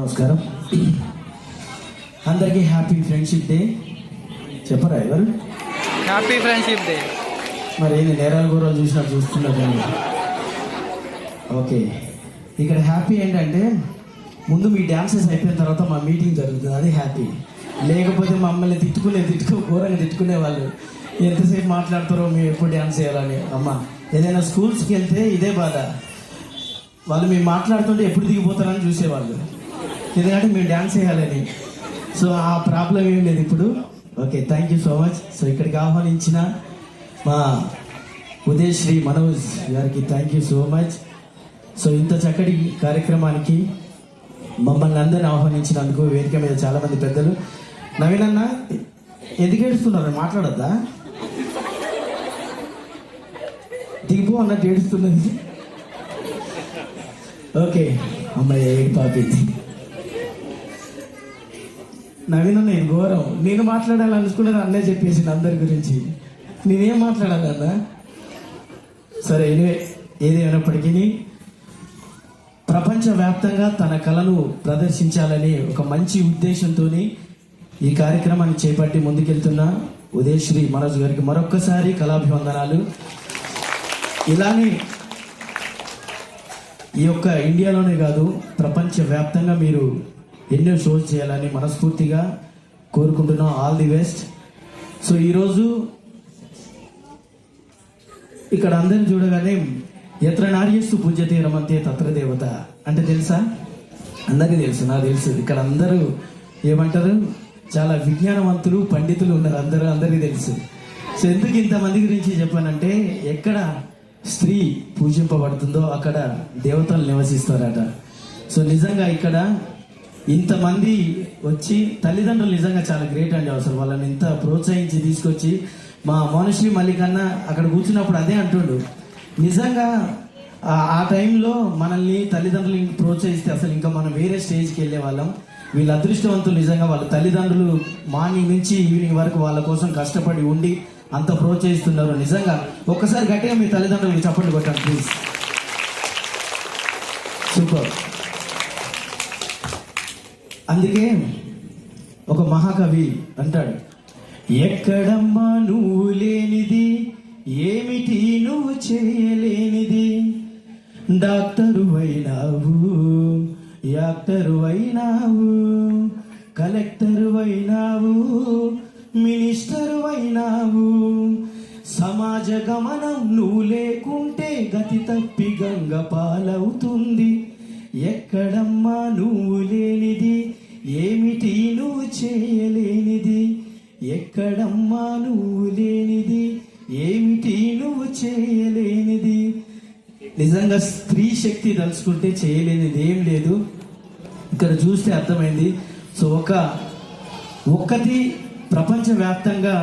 నమస్కారం అందరికీ happy friendship day. చెప్పరా ఎవరు? Happy friendship day. మరి ఏంది నేరాలు గోరాలు చూస్తున్నారు కానీ ఓకే. ఇక్కడ హ్యాపీ ఏంటంటే ముందు మీ డ్యాన్సెస్ అయిపోయిన తర్వాత మా మీటింగ్ జరుగుతుంది, అది హ్యాపీ. లేకపోతే మమ్మల్ని ఘోరంగా తిట్టుకునే వాళ్ళు, ఎంతసేపు మాట్లాడతారో మేము ఎప్పుడు డ్యాన్స్ చేయాలని. అమ్మ ఏదైనా స్కూల్స్కి వెళ్తే ఇదే బాధ, వాళ్ళు మేము మాట్లాడుతుంటే ఎప్పుడు దిగిపోతారని చూసేవాళ్ళు, ఎందుకంటే మేము డ్యాన్స్ చేయాలని. సో ఆ ప్రాబ్లం ఏం లేదు ఇప్పుడు. Okay, thank you so much. So ఇక్కడికి ఆహ్వానించిన మా ఉదయశ్రీ మనోజ్ గారికి thank you so much. So ఇంత చక్కటి కార్యక్రమానికి మమ్మల్ని అందరిని ఆహ్వానించినందుకు వేదిక మీద చాలా మంది పెద్దలు. నవీన్ అన్న ఎందుకు ఏడుస్తున్నారు? మాట్లాడద్దా? దిగిపో అన్నట్టు ఏడుస్తున్నది. ఓకే అమ్మాయి ఏడు పాపింది. నవీన్ అన్న ఇది ఘోరం, నేను మాట్లాడాలనుకున్నది అన్నే చెప్పేసింది అందరి గురించి, నేనేం మాట్లాడాలన్నా. సరే ఎనివే, ఏదేమైనప్పటికీ ప్రపంచవ్యాప్తంగా తన కళను ప్రదర్శించాలని ఒక మంచి ఉద్దేశంతో ఈ కార్యక్రమాన్ని చేపట్టి ముందుకెళ్తున్న ఉదయశ్రీ మనోజ్ గారికి మరొక్కసారి కళాభివందనాలు. ఇలానే ఈ యొక్క ఇండియాలోనే కాదు ప్రపంచవ్యాప్తంగా మీరు ఎన్నో షోస్ చేయాలని మనస్ఫూర్తిగా కోరుకుంటున్నాం. All the best. సో ఈరోజు ఇక్కడ అందరిని చూడగానే ఎత్ర నార్యస్తు పూజ్యతే రమంతే తత్ర దేవత అంటే తెలుసా? అందరికీ తెలుసు, నాకు తెలుసు. ఇక్కడ అందరూ ఏమంటారు, చాలా విజ్ఞానవంతులు పండితులు ఉన్నారు, అందరికీ తెలుసు. సో ఎందుకు ఇంతమంది గురించి చెప్పానంటే, ఎక్కడ స్త్రీ పూజింపబడుతుందో అక్కడ దేవతలు నివసిస్తారట. సో నిజంగా ఇక్కడ ఇంతమంది వచ్చి తల్లిదండ్రులు నిజంగా చాలా గ్రేట్ అండి. అసలు వాళ్ళని ఇంత ప్రోత్సహించి తీసుకొచ్చి మా మనుషులు మల్లికన్నా అక్కడ కూర్చున్నప్పుడు అదే అంటుండు, నిజంగా ఆ టైంలో మనల్ని తల్లిదండ్రులు ప్రోత్సహిస్తే అసలు ఇంకా మనం వేరే స్టేజ్కి వెళ్ళే వాళ్ళం. వీళ్ళ అదృష్టవంతులు నిజంగా. వాళ్ళ తల్లిదండ్రులు మార్నింగ్ నుంచి ఈవినింగ్ వరకు వాళ్ళ కోసం కష్టపడి ఉండి అంత ప్రోత్సహిస్తున్నారు. నిజంగా ఒక్కసారి గట్టిగా మీ తల్లిదండ్రులకి చప్పట్లు కొట్టండి ప్లీజ్. సూపర్. అందుకే ఒక మహాకవి అంటాడు, ఎక్కడమ్మా నువ్వు లేనిది, ఏమిటి నువ్వు చేయలేనిది, డాక్టరు అయినావు, యాక్టరు అయినావు, కలెక్టరు అయినావు, మినిస్టరు అయినావు, సమాజ గమనం నువ్వు లేకుంటే గతి తప్పి గంగ పాలవుతుంది. ఎక్కడమ్మా నువ్వు లేనిది, ఏమిటి నువ్వు చేయలేనిది, ఎక్కడమ్మా నువ్వు లేనిది, ఏమిటి నువ్వు చేయలేనిది. నిజంగా స్త్రీ శక్తి తలుచుకుంటే చేయలేనిది ఏం లేదు. ఇక్కడ చూస్తే అర్థమైంది. సో ఒక్కటి ప్రపంచవ్యాప్తంగా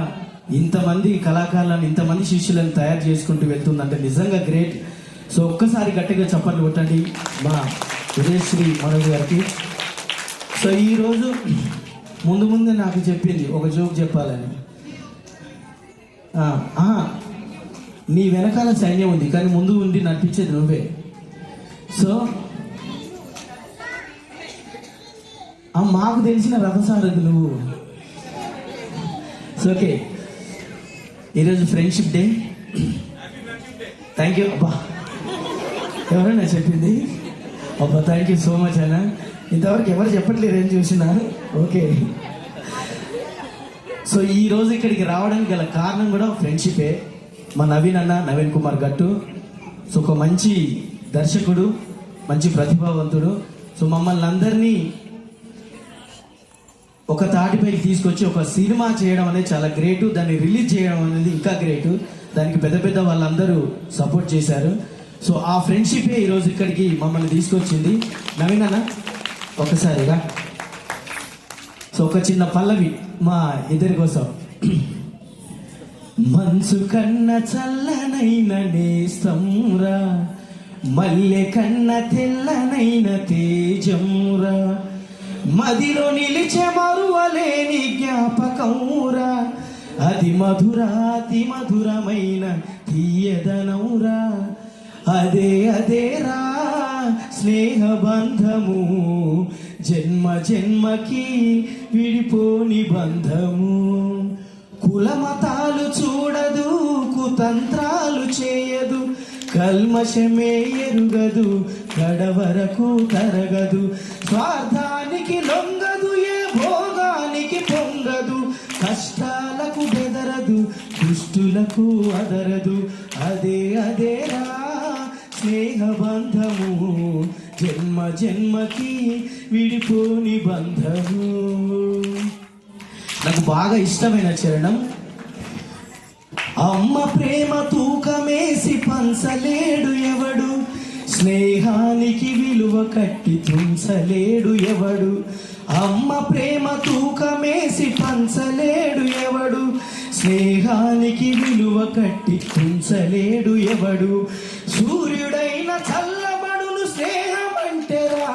ఇంతమంది కళాకారులను, ఇంతమంది శిష్యులను తయారు చేసుకుంటూ వెళ్తుందంటే నిజంగా గ్రేట్. సో ఒక్కసారి గట్టిగా చప్పట్లు కొట్టండి మా ఉదయశ్రీ మనోజ్ గారికి. సో ఈరోజు ముందు నాకు చెప్పింది ఒక జోక్ చెప్పాలని. నీ వెనకాల సైన్యం ఉంది కానీ ముందు ఉండి నడిపించేది నువ్వే. సో మాకు తెలిసిన రథసారథి నువ్వు. సో ఓకే, ఈరోజు ఫ్రెండ్షిప్ డే. Thank you. అబ్బా ఎవరైనా చెప్పింది? అబ్బా థ్యాంక్ యూ సో మచ్ అన్న. ఇంతవరకు ఎవరు చెప్పట్లేదు, ఏం చూసినా. ఓకే, సో ఈరోజు ఇక్కడికి రావడానికి గల కారణం కూడా ఫ్రెండ్షిపే. మా నవీన్ కుమార్ గట్టు. సో ఒక మంచి దర్శకుడు, మంచి ప్రతిభావంతుడు. సో మమ్మల్ని అందరినీ ఒక తాటిపైకి తీసుకొచ్చి ఒక సినిమా చేయడం అనేది చాలా గ్రేటు, దాన్ని రిలీజ్ చేయడం అనేది ఇంకా గ్రేటు. దానికి పెద్ద వాళ్ళందరూ సపోర్ట్ చేశారు. సో ఆ ఫ్రెండ్షిపే ఈరోజు ఇక్కడికి మమ్మల్ని తీసుకొచ్చింది. నవీన్ అన్న ఒకసారిగా సో ఒక చిన్న పల్లవి మా ఇద్దరి కోసం. మనసు కన్న చల్లనైన నేస్తంరా, మల్లె కన్న తెల్లనైన తేజంరా, మదిలో నిలిచే మరువలేని జ్ఞాపకంరా, అది మధురాతి మధురమైన తీయదనౌరా, అదేరా స్నేహబంధము జన్మ జన్మకి విడిపోని బంధము. కులమతాలు చూడదు, కుతంత్రాలు చేయదు, కల్మషమే ఎరుగదు, కడవరకు తరగదు, స్వార్థానికి లొంగదు, ఏ భోగానికి పొంగదు, కష్టాలకు బెదరదు, దుష్టులకు అదరదు. అదేరా స్నేహబంధము, జన్మ జన్మకి విడిపోని బంధము. నాకు బాగా ఇష్టమైన చరణం, అమ్మ ప్రేమ తూకమేసి పంచలేడు ఎవడు, స్నేహానికి విలువ కట్టి తుంచలేడు ఎవడు. అమ్మ ప్రేమ తూకమేసి పంచలేడు ఎవడు, స్నేహానికి విలువ కట్టి తుంచలేడు ఎవడు. సూర్యుడైన చల్లబడును స్నేహమంటేరా,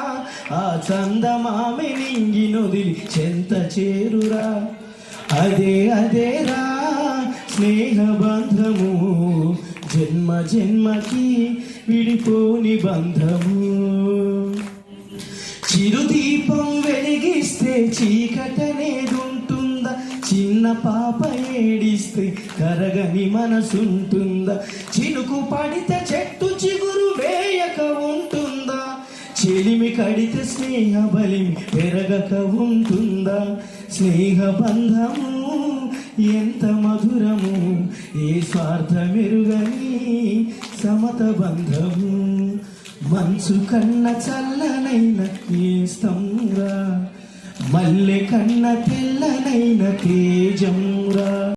ఆ చందమామె నింగి నొదిలి చెంత చేరురా. అదేరా స్నేహబంధము, జన్మ జన్మకి విడిపోని బంధము. చిరుదీపం వెలిగిస్తే చీకటనేదుంటుందా, చిన్న పాప ఏడిస్తే కరగని మనసుంటుందా, చినుకు పడితే చెట్టు చిగురు వేయక ఉంటుందా, చెలిమి కడితే స్నేహ బలిమి పెరగక ఉంటుందా. స్నేహబంధము ఎంత మధురము, ఏ స్వార్థమెరుగని సమత బంధము. మంచు కన్న చల్లనైన నేస్తంరా, మల్లె కన్న తెల్లనైన తేజంరా.